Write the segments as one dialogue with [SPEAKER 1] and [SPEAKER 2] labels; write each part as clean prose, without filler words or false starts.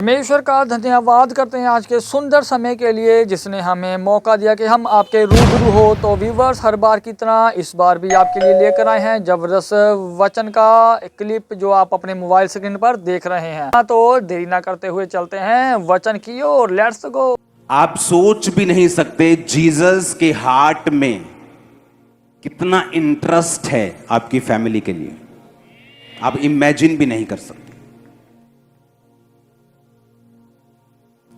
[SPEAKER 1] परमेश्वर का धन्यवाद करते हैं आज के सुंदर समय के लिए जिसने हमें मौका दिया कि हम आपके रूबरू हो। तो व्यूवर्स, हर बार की तरह इस बार भी आपके लिए लेकर आए हैं जबरदस्त वचन का क्लिप जो आप अपने मोबाइल स्क्रीन पर देख रहे हैं। तो देरी ना करते हुए चलते हैं वचन की ओर। Let's go.
[SPEAKER 2] आप सोच भी नहीं सकते जीसस के हार्ट में कितना इंटरेस्ट है आपकी फैमिली के लिए। आप इमेजिन भी नहीं कर सकते।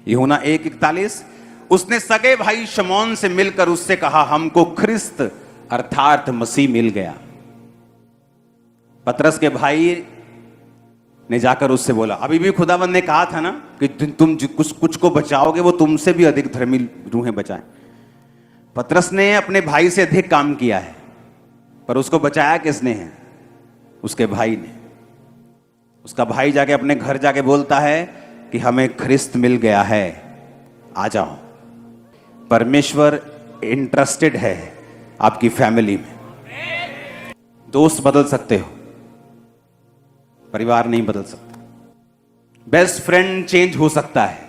[SPEAKER 2] यूहन्ना 1:41, उसने सगे भाई शमौन से मिलकर उससे कहा, हमको ख्रिस्त अर्थात मसीह मिल गया। पतरस के भाई ने जाकर उससे बोला, अभी भी खुदावंद ने कहा था ना कि तुम कुछ को बचाओगे वो तुमसे भी अधिक धर्मी रूहें बचाएं। पतरस ने अपने भाई से अधिक काम किया है, पर उसको बचाया किसने है? उसके भाई ने। उसका भाई जाके अपने घर जाके बोलता है कि हमें ख्रिस्त मिल गया है, आ जाओ। परमेश्वर इंटरेस्टेड है आपकी फैमिली में। दोस्त बदल सकते हो, परिवार नहीं बदल सकता। बेस्ट फ्रेंड चेंज हो सकता है,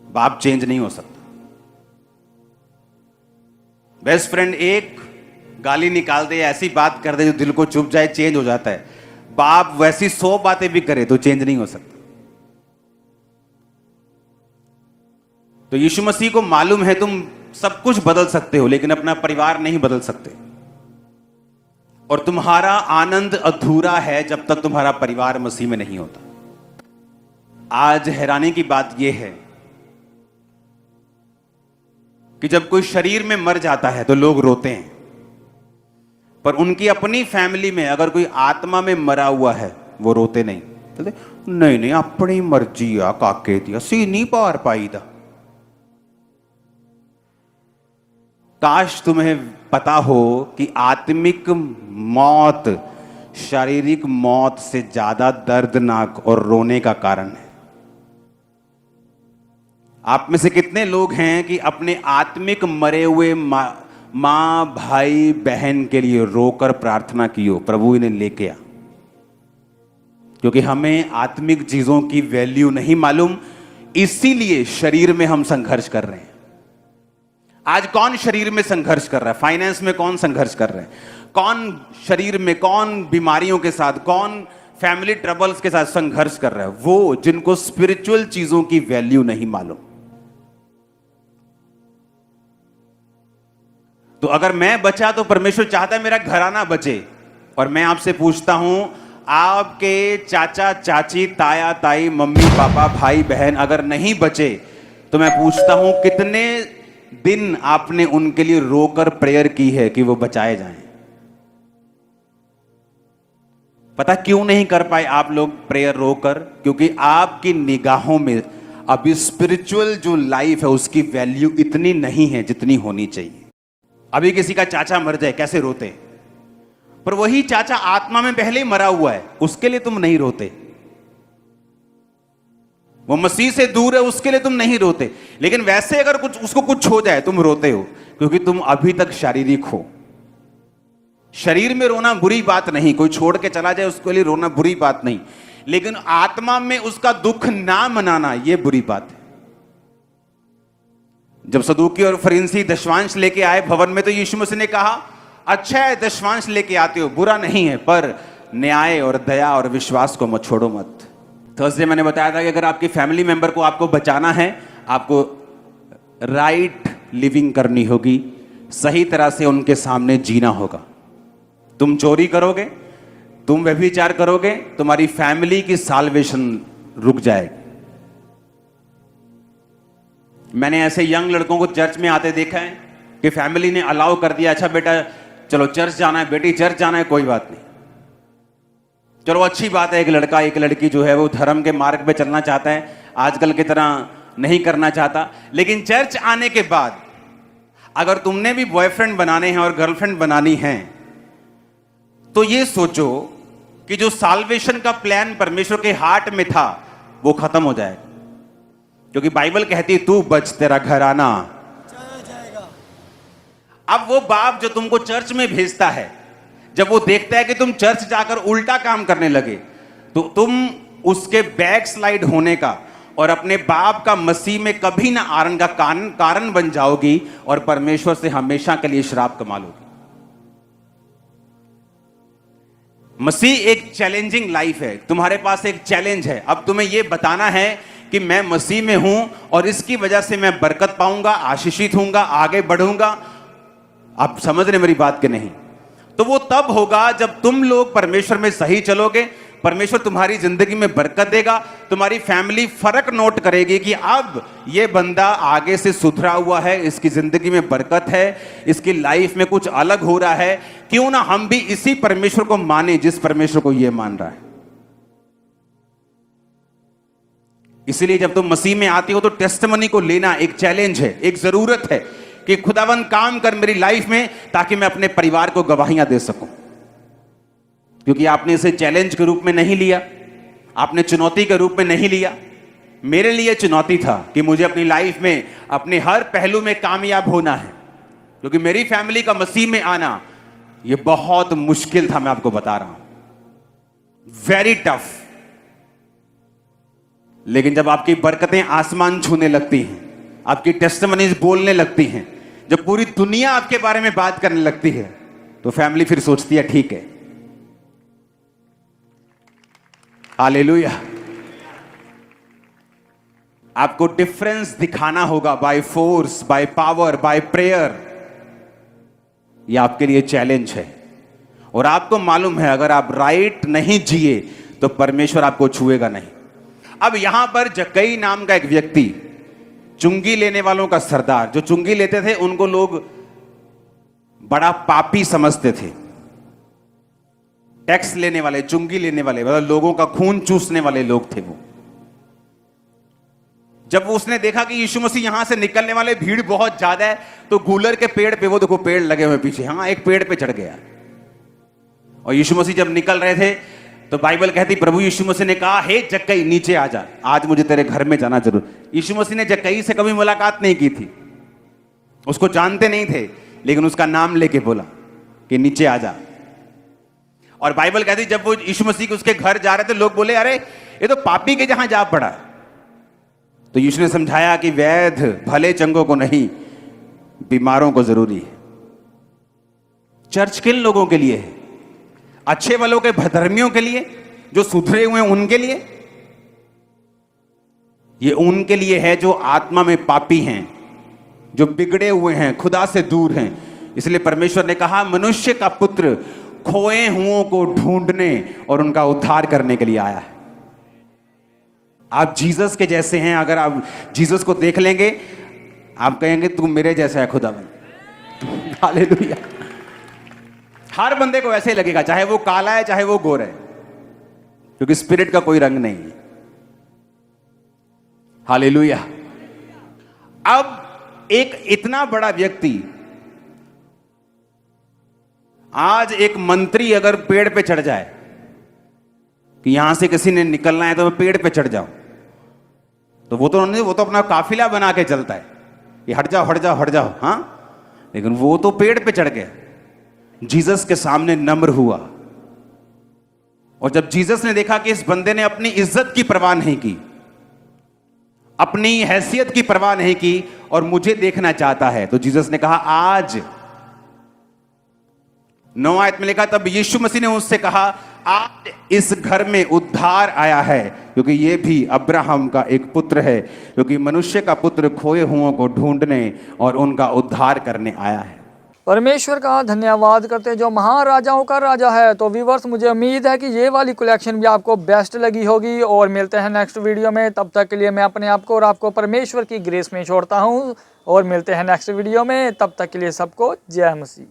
[SPEAKER 2] बाप चेंज नहीं हो सकता। बेस्ट फ्रेंड एक गाली निकाल दे, ऐसी बात कर दे जो दिल को चुभ जाए, चेंज हो जाता है। बाप वैसी 100 बातें भी करे तो चेंज नहीं हो सकता। तो यीशु मसीह को मालूम है तुम सब कुछ बदल सकते हो, लेकिन अपना परिवार नहीं बदल सकते। और तुम्हारा आनंद अधूरा है जब तक तुम्हारा परिवार मसीह में नहीं होता। आज हैरानी की बात यह है कि जब कोई शरीर में मर जाता है तो लोग रोते हैं, पर उनकी अपनी फैमिली में अगर कोई आत्मा में मरा हुआ है वो रोते नहीं। तो नहीं अपनी मर्जी आ काके दी असी नहीं पार पाई दा। काश तुम्हें पता हो कि आत्मिक मौत शारीरिक मौत से ज्यादा दर्दनाक और रोने का कारण है। आप में से कितने लोग हैं कि अपने आत्मिक मरे हुए मां भाई बहन के लिए रोकर प्रार्थना की हो, प्रभु इन्हें लेके आ। क्योंकि हमें आत्मिक चीजों की वैल्यू नहीं मालूम, इसीलिए शरीर में हम संघर्ष कर रहे हैं। आज कौन शरीर में संघर्ष कर रहा है? फाइनेंस में कौन संघर्ष कर रहे हैं? कौन शरीर में, कौन बीमारियों के साथ, कौन फैमिली ट्रबल्स के साथ संघर्ष कर रहा है? वो जिनको स्पिरिचुअल चीजों की वैल्यू नहीं मालूम। तो अगर मैं बचा तो परमेश्वर चाहता है मेरा घराना बचे। और मैं आपसे पूछता हूं, आपके चाचा चाची, ताया ताई, मम्मी पापा, भाई बहन अगर नहीं बचे तो मैं पूछता हूं कितने दिन आपने उनके लिए रोकर प्रेयर की है कि वो बचाए जाएं? पता क्यों नहीं कर पाए आप लोग प्रेयर रोकर? क्योंकि आपकी निगाहों में अभी स्पिरिचुअल जो लाइफ है उसकी वैल्यू इतनी नहीं है जितनी होनी चाहिए। अभी किसी का चाचा मर जाए कैसे रोते, पर वही चाचा आत्मा में पहले ही मरा हुआ है, उसके लिए तुम नहीं रोते। वो मसीह से दूर है, उसके लिए तुम नहीं रोते। लेकिन वैसे अगर उसको कुछ हो जाए तुम रोते हो, क्योंकि तुम अभी तक शारीरिक हो। शरीर में रोना बुरी बात नहीं, कोई छोड़ के चला जाए उसके लिए रोना बुरी बात नहीं, लेकिन आत्मा में उसका दुख ना मनाना यह बुरी बात है। जब सदूकी और फरीसी दशवांश लेके आए भवन में, तो यीशु मसीह ने कहा, अच्छा है दशवांश लेके आते हो, बुरा नहीं है, पर न्याय और दया और विश्वास को मत छोड़ो मत। थर्सडे मैंने बताया था कि अगर आपकी फैमिली मेंबर को आपको बचाना है, आपको राइट लिविंग करनी होगी, सही तरह से उनके सामने जीना होगा। तुम चोरी करोगे, तुम व्यभिचार करोगे, तुम्हारी फैमिली की साल्वेशन रुक जाएगी। मैंने ऐसे यंग लड़कों को चर्च में आते देखा है कि फैमिली ने अलाउ कर दिया, अच्छा बेटा चलो चर्च जाना है, बेटी चर्च जाना है, कोई बात नहीं, चलो अच्छी बात है। एक लड़का एक लड़की जो है वो धर्म के मार्ग पे चलना चाहता है, आजकल की तरह नहीं करना चाहता। लेकिन चर्च आने के बाद अगर तुमने भी बॉयफ्रेंड बनाने हैं और गर्लफ्रेंड बनानी है, तो ये सोचो कि जो साल्वेशन का प्लान परमेश्वर के हार्ट में था वो खत्म हो जाएगा। क्योंकि बाइबल कहती है तू बच तेरा घराना जाएगा। अब वो बाप जो तुमको चर्च में भेजता है, जब वो देखता है कि तुम चर्च जाकर उल्टा काम करने लगे, तो तुम उसके बैक स्लाइड होने का और अपने बाप का मसीह में कभी ना आने का कारण बन जाओगी और परमेश्वर से हमेशा के लिए श्राप कमा लोगी। मसीह एक चैलेंजिंग लाइफ है, तुम्हारे पास एक चैलेंज है। अब तुम्हें यह बताना है कि मैं मसीह में हूं और इसकी वजह से मैं बरकत पाऊंगा, आशीषित होऊंगा, आगे बढ़ूंगा। आप समझ रहे मेरी बात के नहीं? तो वो तब होगा जब तुम लोग परमेश्वर में सही चलोगे, परमेश्वर तुम्हारी जिंदगी में बरकत देगा, तुम्हारी फैमिली फर्क नोट करेगी कि अब ये बंदा आगे से सुधरा हुआ है, इसकी जिंदगी में बरकत है, इसकी लाइफ में कुछ अलग हो रहा है। क्यों ना हम भी इसी परमेश्वर को माने जिस परमेश्वर को ये मान रहा है। इसलिए जब तुम मसीह में आती हो तो टेस्टिमनी को लेना एक चैलेंज है, एक जरूरत है कि खुदावन काम कर मेरी लाइफ में, ताकि मैं अपने परिवार को गवाहियां दे सकूं। क्योंकि आपने इसे चैलेंज के रूप में नहीं लिया, आपने चुनौती के रूप में नहीं लिया। मेरे लिए चुनौती था कि मुझे अपनी लाइफ में अपने हर पहलू में कामयाब होना है, क्योंकि मेरी फैमिली का मसीह में आना यह बहुत मुश्किल था। मैं आपको बता रहा हूं, वेरी टफ। लेकिन जब आपकी बरकतें आसमान छूने लगती हैं, आपकी टेस्टिमनीज बोलने लगती हैं, जब पूरी दुनिया आपके बारे में बात करने लगती है, तो फैमिली फिर सोचती है ठीक है। हालेलुया। आपको डिफरेंस दिखाना होगा by force, by power, by prayer. यह आपके लिए चैलेंज है और आपको मालूम है अगर आप राइट नहीं जिए तो परमेश्वर आपको छुएगा नहीं। अब यहां पर जक्कई नाम का एक व्यक्ति, चुंगी लेने वालों का सरदार, जो चुंगी लेते थे उनको लोग बड़ा पापी समझते थे। टैक्स लेने वाले, चुंगी लेने वाले, मतलब लोगों का खून चूसने वाले लोग थे वो। जब उसने देखा कि यीशु मसीह यहां से निकलने वाले, भीड़ बहुत ज्यादा है, तो गूलर के पेड़ पे, वो देखो पेड़ लगे हुए पीछे, हाँ एक पेड़ पे चढ़ गया। और यीशु मसीह जब निकल रहे थे तो बाइबल कहती प्रभु यीशु मसीह ने कहा, हे जक्कई नीचे आ जा, आज मुझे तेरे घर में जाना जरूर। यीशु मसीह ने जक्कई से कभी मुलाकात नहीं की थी, उसको जानते नहीं थे, लेकिन उसका नाम लेके बोला कि नीचे आ जा। और बाइबल कहती जब वो यीशु मसीह के उसके घर जा रहे थे, लोग बोले अरे ये तो पापी के जहां जा पड़ा। तो यीशु ने समझाया कि वैध भले चंगों को नहीं, बीमारों को जरूरी है। चर्च किन लोगों के लिए है? अच्छे वालों के, धर्मियों के लिए, जो सुधरे हुए हैं उनके लिए? ये उनके लिए है जो आत्मा में पापी हैं, जो बिगड़े हुए हैं, खुदा से दूर हैं। इसलिए परमेश्वर ने कहा मनुष्य का पुत्र खोए हुओं को ढूंढने और उनका उद्धार करने के लिए आया है। आप जीसस के जैसे हैं। अगर आप जीसस को देख लेंगे, आप कहेंगे तू मेरे जैसा है खुदावन। हालेलुया। हर बंदे को ऐसे ही लगेगा, चाहे वो काला है चाहे वो गोरा है, क्योंकि स्पिरिट का कोई रंग नहीं है। हालेलुया। अब एक इतना बड़ा व्यक्ति, आज एक मंत्री अगर पेड़ पे चढ़ जाए कि यहां से किसी ने निकलना है तो मैं पेड़ पे चढ़ जाऊं, तो वो तो अपना काफिला बना के चलता है कि हट जाओ हट जाओ हट जाओ, हां। लेकिन वो तो पेड़ पे चढ़ गया, जीसस के सामने नम्र हुआ। और जब जीसस ने देखा कि इस बंदे ने अपनी इज्जत की परवाह नहीं की, अपनी हैसियत की परवाह नहीं की और मुझे देखना चाहता है, तो जीसस ने कहा आज 9 आयत में लिखा, तब यीशु मसीह ने उससे कहा आज इस घर में उद्धार आया है, क्योंकि ये भी अब्राहम का एक पुत्र है, क्योंकि मनुष्य का पुत्र खोए हुओं को ढूंढने और उनका उद्धार करने आया है।
[SPEAKER 1] परमेश्वर का धन्यवाद करते हैं जो महाराजाओं का राजा है। तो व्यूअर्स, मुझे उम्मीद है कि ये वाली कलेक्शन भी आपको बेस्ट लगी होगी और मिलते हैं नेक्स्ट वीडियो में। तब तक के लिए मैं अपने आप को और आपको परमेश्वर की ग्रेस में छोड़ता हूँ और मिलते हैं नेक्स्ट वीडियो में। तब तक के लिए सबको जय मसीह।